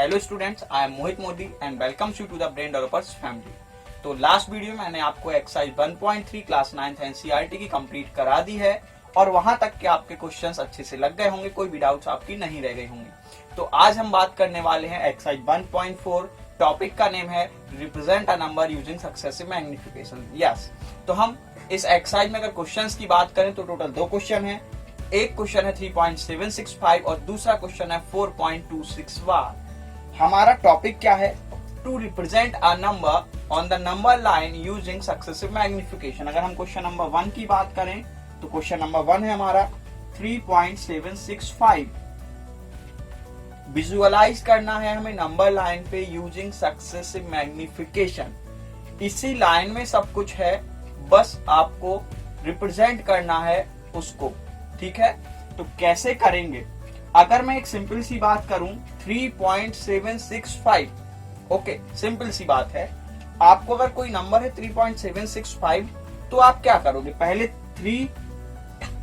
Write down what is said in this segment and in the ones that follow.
Hello students, I am Mohit Modi and welcomes you to the brain developers family. तो last video में मैंने आपको exercise 1.3 class 9th NCERT की complete करा दी है और वहां तक के आपके क्वेश्चंस अच्छे से लग गए होंगे, कोई भी डाउट्स आपकी नहीं रह गई होंगी। तो आज हम बात करने वाले हैं एक्सरसाइज 1.4। टॉपिक का नेम है represent a number using successive magnification. Yes, तो हम इस एक्सरसाइज में अगर क्वेश्चंस की बात करें तो टोटल 2 क्वेश्चन है। एक क्वेश्चन है 3.765 और दूसरा क्वेश्चन है 4.261। हमारा टॉपिक क्या है? To represent a number on the number line using successive magnification. अगर हम क्वेश्चन नंबर 1 की बात करें तो क्वेश्चन नंबर 1 है हमारा 3.765। विजुअलाइज करना है हमें नंबर लाइन पे यूजिंग सक्सेसिव मैग्निफिकेशन। इसी लाइन में सब कुछ है, बस आपको रिप्रेजेंट करना है उसको। ठीक है, तो कैसे करेंगे? अगर मैं एक सिंपल सी बात करूं 3.765, ओके, सिंपल सी बात है। आपको अगर कोई नंबर है 3.765 तो आप क्या करोगे? पहले 3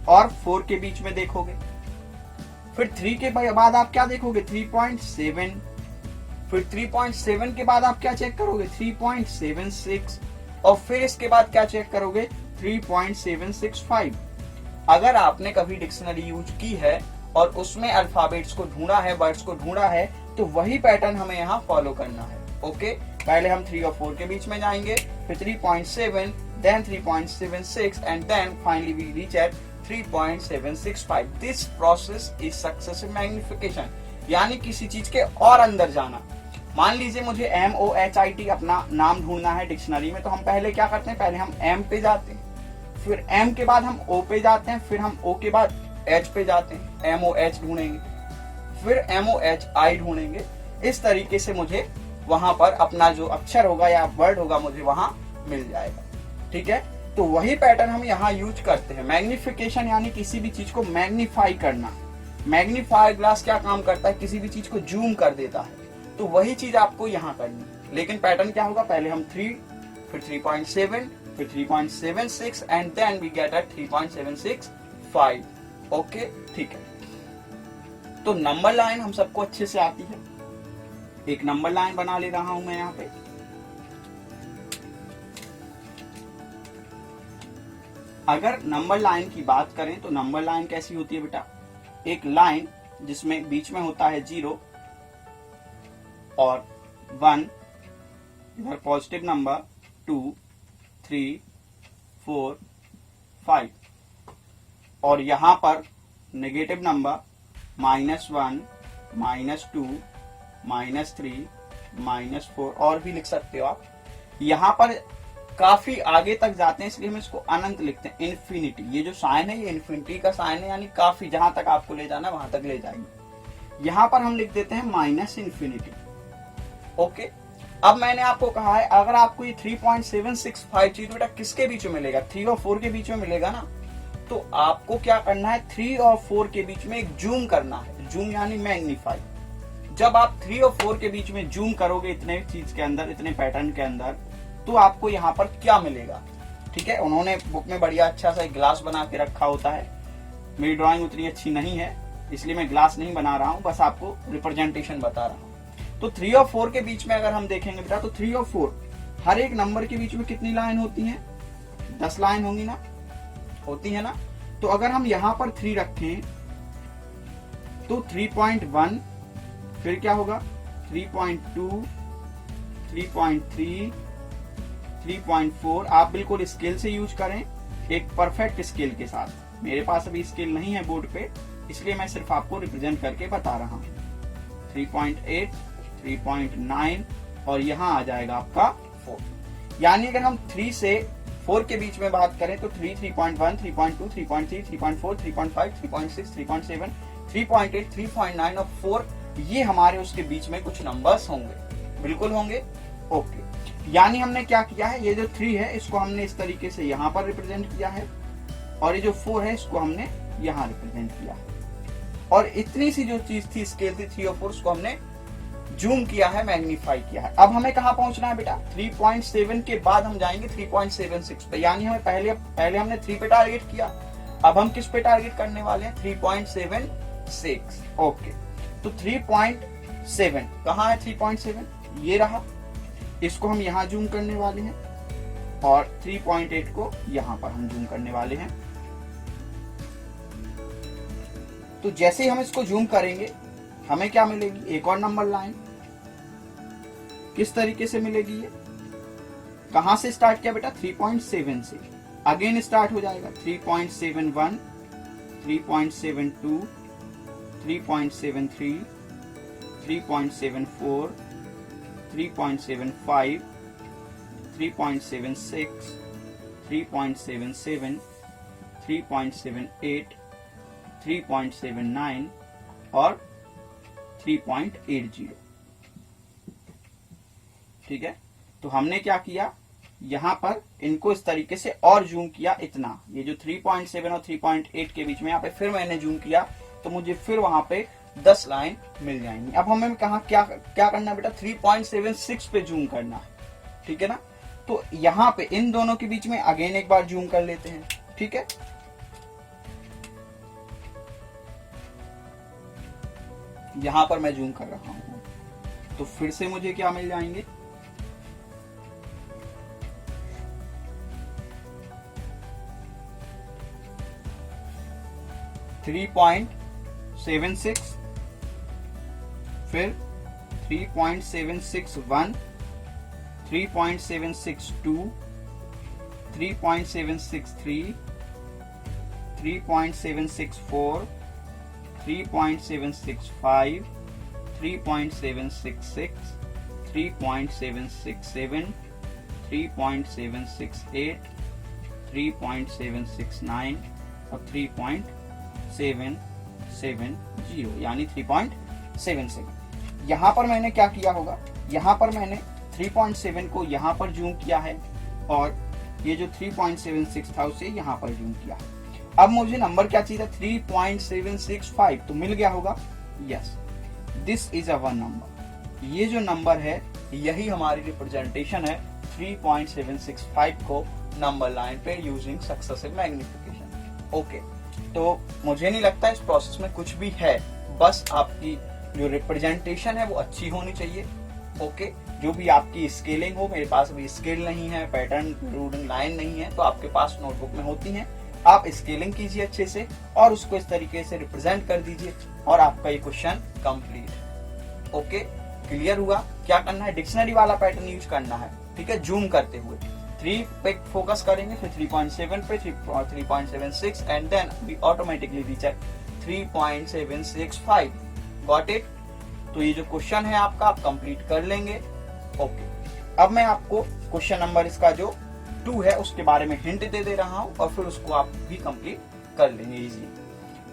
और 4 के बीच में देखोगे, फिर 3 के बाद आप क्या देखोगे? 3.7, फिर 3.7 के बाद आप क्या चेक करोगे? 3.76 और फिर इसके बाद क्या चेक करोगे? 3.765। अगर आपने कभी डिक्शनरी यूज की है और उसमें अल्फाबेट्स को ढूंढा है, वर्ड्स को ढूंढा है, तो वही पैटर्न हमें यहाँ फॉलो करना है। ओके, पहले हम 3 और 4 के बीच में जाएंगे, फिर 3.7, then 3.76 and then finally we reach at 3.765। This process is successive magnification, यानी किसी चीज के और अंदर जाना। मान लीजिए मुझे MOHIT अपना नाम ढूंढना है डिक्शनरी में, तो हम पहले क्या करते हैं? पहले हम M पे जाते हैं, फिर M के बाद हम O पे जाते हैं, फिर हम O के बाद H पे जाते हैं, MOH ढूंढेंगे, फिर MOHI ढूंढेंगे। इस तरीके से मुझे वहां पर अपना जो अक्षर होगा या वर्ड होगा मुझे वहां मिल जाएगा। ठीक है, तो वही पैटर्न हम यहाँ यूज करते हैं। मैग्निफिकेशन यानी किसी भी चीज को मैग्नीफाई करना। मैग्नीफायर ग्लास क्या काम करता है? किसी भी चीज को जूम कर देता है, तो वही चीज आपको यहाँ करनी है। लेकिन पैटर्न क्या होगा? पहले हम 3, फिर 3.7, फिर 3.76 and then we get at 3.765। Okay, ठीक है। तो नंबर लाइन हम सबको अच्छे से आती है। एक नंबर लाइन बना ले रहा हूं मैं यहाँ पे। अगर नंबर लाइन की बात करें तो नंबर लाइन कैसी होती है बेटा? एक लाइन जिसमें बीच में होता है 0 और 1, इधर पॉजिटिव नंबर 2, 3, 4, 5 और यहां पर नेगेटिव नंबर -1, -2, -3, -4 और भी लिख सकते हो आप। यहां पर काफी आगे तक जाते हैं, इसलिए हम इसको अनंत लिखते हैं, इन्फिनिटी। ये जो साइन है ये इन्फिनिटी का साइन है, यानी काफी जहां तक आपको ले जाना वहां तक ले जाएंगे। यहां पर हम लिख देते हैं -इन्फिनिटी। ओके, अब मैंने आपको कहा है अगर आपको ये 3.765 चाहिए तो बेटा किसके बीच में मिलेगा? 3 और 4 के बीच में मिलेगा ना। तो आपको क्या करना है? 3 और 4 के बीच में एक जूम करना है। जूम यानी मैग्नीफाई। जब आप 3 और 4 के बीच में जूम करोगे इतने चीज के अंदर, इतने पैटर्न के अंदर, तो आपको यहाँ पर क्या मिलेगा? ठीक है, उन्होंने बुक में बढ़िया अच्छा सा एक ग्लास बना के रखा होता है। मेरी ड्राइंग उतनी अच्छी नहीं है, इसलिए मैं ग्लास नहीं बना रहा हूँ, बस आपको रिप्रेजेंटेशन बता रहा हूँ। तो 3 और 4 के बीच में अगर हम देखेंगे बेटा, तो 3 और 4 हर एक नंबर के बीच में कितनी लाइन होती है? 10 लाइन होंगी ना, होती है ना। तो अगर हम यहाँ पर 3 रखें तो 3.1, फिर क्या होगा? 3.2, 3.3, 3.4। आप बिल्कुल स्केल से यूज करें, एक परफेक्ट स्केल के साथ। मेरे पास अभी स्केल नहीं है बोर्ड पे, इसलिए मैं सिर्फ आपको रिप्रेजेंट करके बता रहा हूँ। 3.8, 3.9 और यहाँ आ जाएगा आपका 4। यानी अगर हम 3 से 4 के बीच में बात करें तो 3, 3.1, 3.2, 3.3, 3.4, 3.5, 3.6, 3.7, 3.8, 3.9 और 4, ये हमारे उसके बीच में कुछ नंबर्स होंगे। बिल्कुल होंगे। ओके, यानी हमने क्या किया है? ये जो 3 है इसको हमने इस तरीके से यहाँ पर रिप्रेजेंट किया है और ये जो 4 है इसको हमने यहाँ रिप्रेजेंट किया है। और इतनी सी जो चीज थी, स्केल थी 3 और 4, उसको हमने जूम किया है, मैग्नीफाई किया है। अब हमें कहां पहुंचना है बेटा? 3.7 के बाद हम जाएंगे 3.76 पे, यानी हमें पहले हमने 3 पे टारगेट किया, अब हम किस पे टारगेट करने वाले हैं? 3.76। ओके, तो 3.7 कहाँ है 3.7, ये रहा। इसको हम यहाँ जूम करने वाले हैं और 3.8 को यहाँ पर हम जूम करने वाले हैं। तो जैसे ही हम इसको जूम करेंगे हमें क्या मिलेगी, एक और नंबर लाइन। किस तरीके से मिलेगी ये, कहां से स्टार्ट किया बेटा, 3.7 से। अगेन स्टार्ट हो जाएगा 3.71, 3.72, 3.73, 3.74, 3.75, 3.76, 3.77, 3.78, 3.79 और 3.80। ठीक है, तो हमने क्या किया, यहां पर इनको इस तरीके से और जूम किया इतना, ये जो 3.7 और 3.8 के बीच में यहाँ पे फिर मैंने जूम किया तो मुझे फिर वहां पे 10 लाइन मिल जाएंगी। अब हमें कहा क्या करना है बेटा, 3.76 पे जूम करना है। ठीक है ना, तो यहाँ पे इन दोनों के बीच में अगेन एक बार जूम कर लेते हैं। ठीक है, यहां पर मैं जूम कर रहा हूं तो फिर से मुझे क्या मिल जाएंगे, 3.76, फिर 3.761, 3.762, 3.763, 3.764, 3.765, 3.766, 3.767, 3.768, 3.769 और 3.770 यानी 3.77। यहां पर मैंने क्या किया होगा, यहां पर मैंने 3.7 को यहां पर जूम किया है और ये जो 3.76 था उसे यहां पर जूम किया। अब मुझे नंबर क्या चाहिए था, 3.765, तो मिल गया होगा। Yes, this is our number. ये जो नंबर है यही हमारी रिप्रेजेंटेशन है 3.765 को नंबर लाइन पे यूजिंग सक्सेसिव मैग्निफिकेशन। ओके, तो मुझे नहीं लगता इस प्रोसेस में कुछ भी है, बस आपकी जो रिप्रेजेंटेशन है वो अच्छी होनी चाहिए। ओके, जो भी आपकी स्केलिंग हो, मेरे पास अभी स्केल नहीं है, पैटर्न रूलिंग लाइन नहीं है, तो आपके पास नोटबुक में होती है। आप स्केलिंग कीजिए अच्छे से और उसको इस तरीके से रिप्रेजेंट कर दीजिए और आपका ये क्वेश्चन कंप्लीट। ओके, क्लियर हुआ। क्या करना है, डिक्शनरी वाला पैटर्न यूज करना है। ठीक है, जूम करते हुए 3 पे फोकस करेंगे, फिर 3.7 पे, 3.76 and then we automatically reach at 3.765। Got it. तो ये जो क्वेश्चन है आपका आप कंप्लीट कर लेंगे। ओके, अब मैं आपको क्वेश्चन नंबर इसका जो 2 है उसके बारे में हिंट दे रहा हूं और फिर उसको आप भी कंप्लीट कर लेंगे इजी।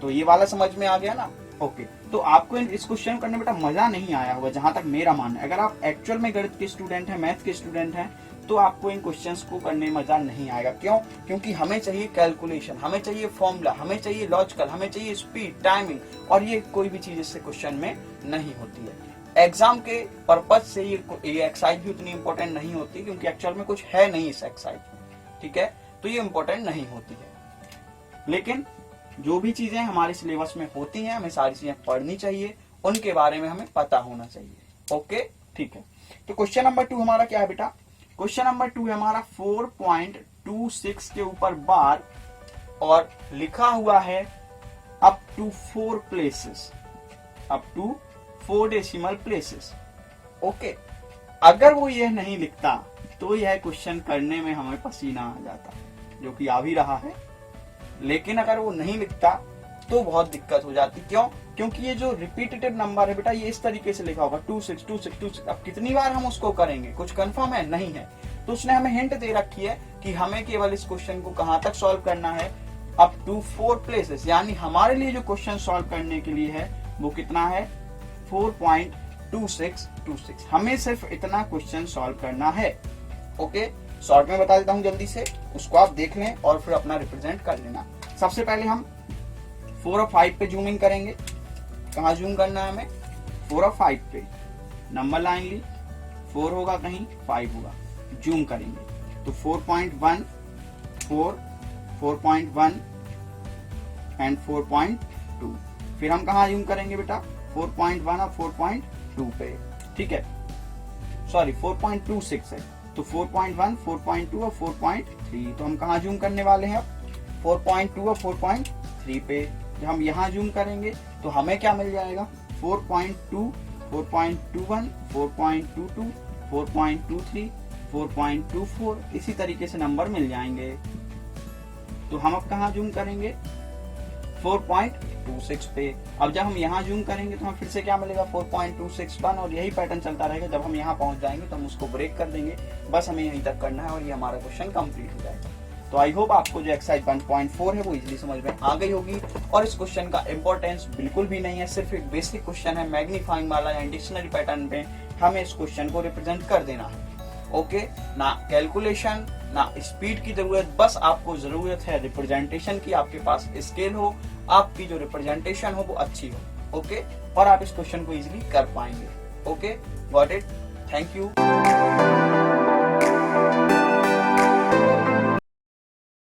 तो ये वाला समझ में आ गया ना। ओके, तो आपको इस क्वेश्चन करने में बेटा मजा नहीं आया होगा जहां तक मेरा मानना है। अगर आप एक्चुअल में गणित के स्टूडेंट हैं, मैथ के स्टूडेंट हैं, तो आपको इन क्वेश्चंस को करने में मजा नहीं आएगा। क्यों? क्योंकि हमें चाहिए कैलकुलेशन, हमें चाहिए फॉर्मूला, हमें चाहिए लॉजिकल, हमें चाहिए स्पीड, टाइमिंग, और ये कोई भी चीज इससे क्वेश्चन में नहीं होती है। एग्जाम के पर्पज से ये एक्सरसाइज भी उतनी इंपॉर्टेंट नहीं होती क्योंकि एक्चुअल में कुछ है नहीं इस एक्सरसाइज में। ठीक है, तो ये इंपॉर्टेंट नहीं होती है। लेकिन जो भी चीजें हमारे सिलेबस में होती हैं हमें सारी चीजें पढ़नी चाहिए, उनके बारे में हमें पता होना चाहिए। ओके, ठीक है। तो क्वेश्चन नंबर 2 हमारा क्या है बेटा, क्वेश्चन नंबर 2 है हमारा 4.26 के ऊपर बार और लिखा हुआ है up to 4 places, up to 4 decimal places. Okay, अगर वो यह नहीं लिखता तो यह क्वेश्चन करने में हमें पसीना आ जाता, जो कि आ भी रहा है। लेकिन अगर वो नहीं लिखता तो बहुत दिक्कत हो जाती। क्यों? क्योंकि ये जो रिपीटेटिव नंबर है बेटा ये इस तरीके से लिखा होगा 26 26 26। अब कितनी बार हम उसको करेंगे, कुछ कंफर्म है नहीं है। तो उसने हमें हिंट दे रखी है कि हमें केवल इस क्वेश्चन को कहां तक सॉल्व करना है, अप टू 4 प्लेसेस। यानी हमारे लिए जो क्वेश्चन सॉल्व करने के लिए है वो कितना है, 4.2626। हमें सिर्फ इतना क्वेश्चन सॉल्व करना है। ओके, शॉर्ट में बता देता हूं जल्दी से, उसको आप देख लें और फिर अपना रिप्रेजेंट कर लेना। सबसे पहले हम 4 और 5 पे जूमिंग करेंगे। कहाँ जूम करना है हमें, 4 और 5 पे। नंबर लाइन ली, 4 होगा कहीं, 5 होगा, जूम करेंगे तो 4.1, 4, 4.1 एंड 4.2। फिर हम कहाँ जूम करेंगे बेटा, 4.1 और 4.2 पे, ठीक है, सॉरी 4.26 है, तो 4.1, 4.2 और 4.3, तो हम कहाँ जूम करने वाले हैं अब 4.2 और 4.3 पे। जब हम यहाँ जूम करेंगे तो हमें क्या मिल जाएगा 4.2, 4.21, 4.22, 4.23, 4.24, इसी तरीके से नंबर मिल जाएंगे। तो हम अब कहाँ जूम करेंगे 4.26 पे। अब जब हम यहाँ जूम करेंगे तो हमें फिर से क्या मिलेगा 4.261, और यही पैटर्न चलता रहेगा। जब हम यहाँ पहुंच जाएंगे तो हम उसको ब्रेक कर देंगे, बस हमें यहीं तक करना है और ये हमारा क्वेश्चन कंप्लीट हो जाएगा। तो आई होप आपको जो एक्सरसाइज 1.4 है वो इजीली समझ में आ गई होगी, और इस क्वेश्चन का इंपॉर्टेंस बिल्कुल भी नहीं है, सिर्फ एक बेसिक क्वेश्चन है, मैग्नीफाइंग वाला या डिक्शनरी पैटर्न पे हमें इस क्वेश्चन को रिप्रेजेंट कर देना है। ओके, ना कैलकुलेशन ना स्पीड की जरूरत, बस आपको जरूरत है रिप्रेजेंटेशन की, आपके पास स्केल हो, आपकी जो रिप्रेजेंटेशन हो वो अच्छी हो। ओके, और आप इस क्वेश्चन को इजीली कर पाएंगे। Okay, got it, thank you.